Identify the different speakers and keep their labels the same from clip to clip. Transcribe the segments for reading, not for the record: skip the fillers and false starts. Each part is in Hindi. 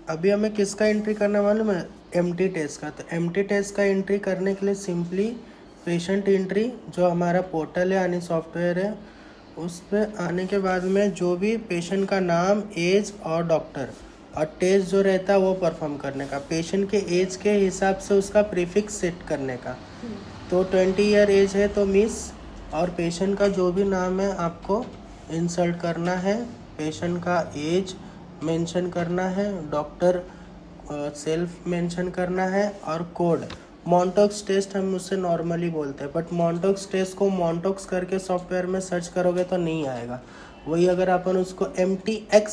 Speaker 1: अभी हमें किसका एंट्री करना मालूम है? एम्प्टी टेस्ट का। तो एम्प्टी टेस्ट का एंट्री करने के लिए सिंपली पेशेंट एंट्री जो हमारा पोर्टल है यानी सॉफ्टवेयर है, उस पर आने के बाद में जो भी पेशेंट का नाम, एज और डॉक्टर और टेस्ट जो रहता है वो परफॉर्म करने का, पेशेंट के एज के हिसाब से उसका प्रीफिक्स सेट करने का। तो 20 ईयर एज है तो मिस, और पेशेंट का जो भी नाम है आपको इंसर्ट करना है, पेशेंट का एज मेंशन करना है, डॉक्टर सेल्फ मेंशन करना है, और कोड मॉन्टॉक्स टेस्ट हम उससे नॉर्मली बोलते हैं, बट मॉन्टॉक्स टेस्ट को मॉन्टॉक्स करके सॉफ्टवेयर में सर्च करोगे तो नहीं आएगा। वही अगर अपन उसको MTX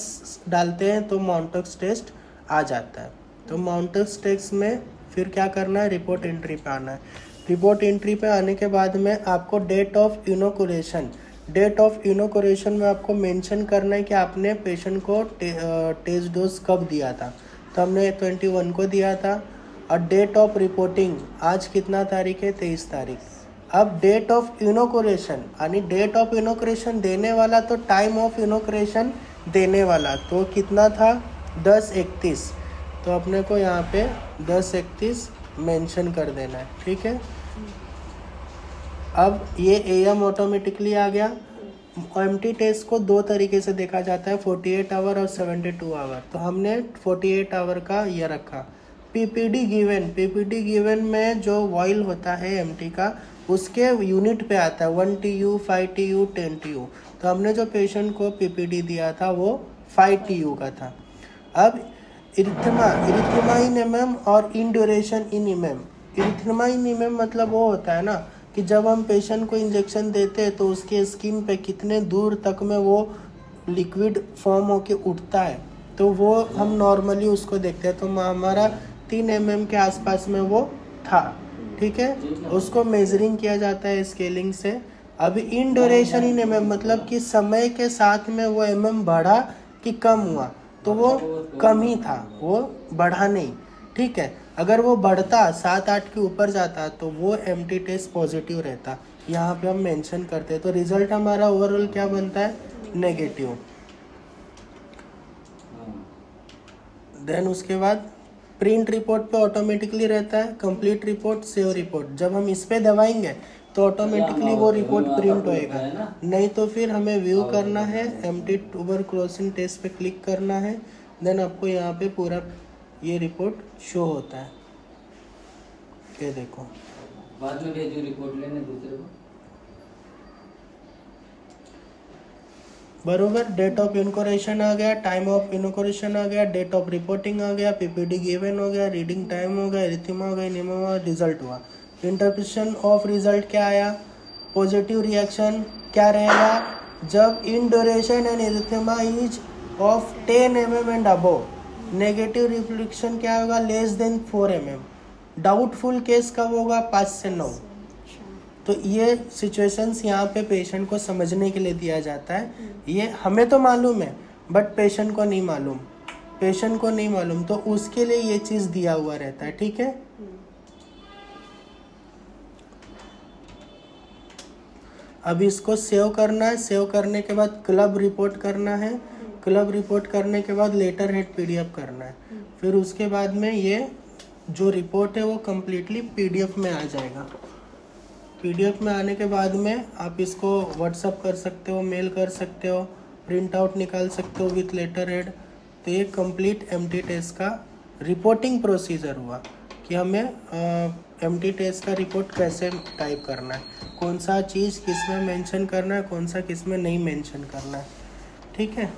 Speaker 1: डालते हैं तो मॉन्टॉक्स टेस्ट आ जाता है। तो मॉन्टॉक्स टेस्ट में फिर क्या करना है? रिपोर्ट एंट्री पे आना है। रिपोर्ट एंट्री पे आने के बाद में आपको date of inoculation, date of inoculation में आपको मेंशन करना है कि आपने पेशेंट को टेस्ट डोज कब दिया था। तो हमने 21 को दिया था। और डेट ऑफ रिपोर्टिंग, आज कितना तारीख है? 23 तारीख। अब डेट ऑफ इनोकुलेशन यानी डेट ऑफ इनोकुलेशन देने वाला तो टाइम ऑफ इनोकुलेशन देने वाला तो कितना था? 10:31। तो अपने को यहाँ पे 10:31 मेंशन कर देना है, ठीक है। अब ये AM ऑटोमेटिकली आ गया। एम्प्टी टेस्ट को दो तरीके से देखा जाता है, 48 आवर और 72 आवर। तो हमने 48 आवर का ये रखा। PPD गिवन में जो वॉइल होता है एम्प्टी का, उसके यूनिट पे आता है 1 TU, 5 TU, 10 TU। तो हमने जो पेशेंट को PPD दिया था वो 5 TU का था। अब इरिथ्मा इन MM और इंड्यूरेशन इन MM। इरिथ्मा इन MM मतलब वो होता है ना कि जब हम पेशेंट को इंजेक्शन देते हैं तो उसके स्किन पे कितने दूर तक में वो लिक्विड फॉर्म होके उठता है, तो वो हम नॉर्मली उसको देखते हैं। तो हमारा 3 mm के आसपास में वो था, ठीक है। उसको मेजरिंग किया जाता है स्केलिंग से। अभी इन ड्यूरेशन इन MM मतलब कि समय के साथ में वो MM बढ़ा कि कम हुआ, तो वो कम ही था, वो बढ़ा नहीं, ठीक है। अगर वो बढ़ता 7-8 के ऊपर जाता तो वो एम्प्टी टेस्ट पॉजिटिव रहता, यहाँ पे हम मेंशन करते हैं। तो रिजल्ट हमारा ओवरऑल क्या बनता है? नेगेटिव। देन उसके बाद प्रिंट रिपोर्ट पे ऑटोमेटिकली रहता है कंप्लीट रिपोर्ट, सेव रिपोर्ट। जब हम इस पे दबाएंगे तो ऑटोमेटिकली वो रिपोर्ट प्रिंट होएगा, नहीं तो फिर हमें व्यू करना है, एम्प्टी ट्यूबरकुलोसिस टेस्ट पे क्लिक करना है। देन आपको यहाँ पे पूरा ये रिपोर्ट शो होता है, ये देखो।
Speaker 2: बाद में भेजो रिपोर्ट लेने दूसरे को,
Speaker 1: बरोबर। डेट ऑफ इनकोरेशन आ गया, टाइम ऑफ इनकोरेशन आ गया, डेट ऑफ रिपोर्टिंग आ गया, PPD गिवन हो गया, रीडिंग टाइम हो गया, इरिथ्मा हो गया, एनीमिया हुआ, रिजल्ट हुआ। इंटरप्रिटेशन ऑफ रिजल्ट क्या आया? पॉजिटिव रिएक्शन क्या रहेगा? जब in duration and erythema is of 10 mm and above. Negative reflection क्या होगा? Less than 4 mm। Doubtful case कब होगा? 5 से 9। तो ये सिचुएशंस यहाँ पे पेशेंट को समझने के लिए दिया जाता है। ये हमें तो मालूम है बट पेशेंट को नहीं मालूम, पेशेंट को नहीं मालूम, तो उसके लिए ये चीज़ दिया हुआ रहता है, ठीक है। अब इसको सेव करना है, सेव करने के बाद क्लब रिपोर्ट करना है, क्लब रिपोर्ट करने के बाद लेटर हेड PDF करना है। फिर उसके बाद में ये जो रिपोर्ट है वो कम्प्लीटली PDF में आ जाएगा। PDF में आने के बाद में आप इसको व्हाट्सअप कर सकते हो, मेल कर सकते हो, प्रिंट आउट निकाल सकते हो विथ लेटर हेड। तो ये कंप्लीट एम्प्टी टेस्ट का रिपोर्टिंग प्रोसीजर हुआ कि हमें एम्प्टी टेस्ट का रिपोर्ट कैसे टाइप करना है, कौन सा चीज़ किस में मेंशन करना है, कौन सा किस में नहीं मेंशन करना है, ठीक है।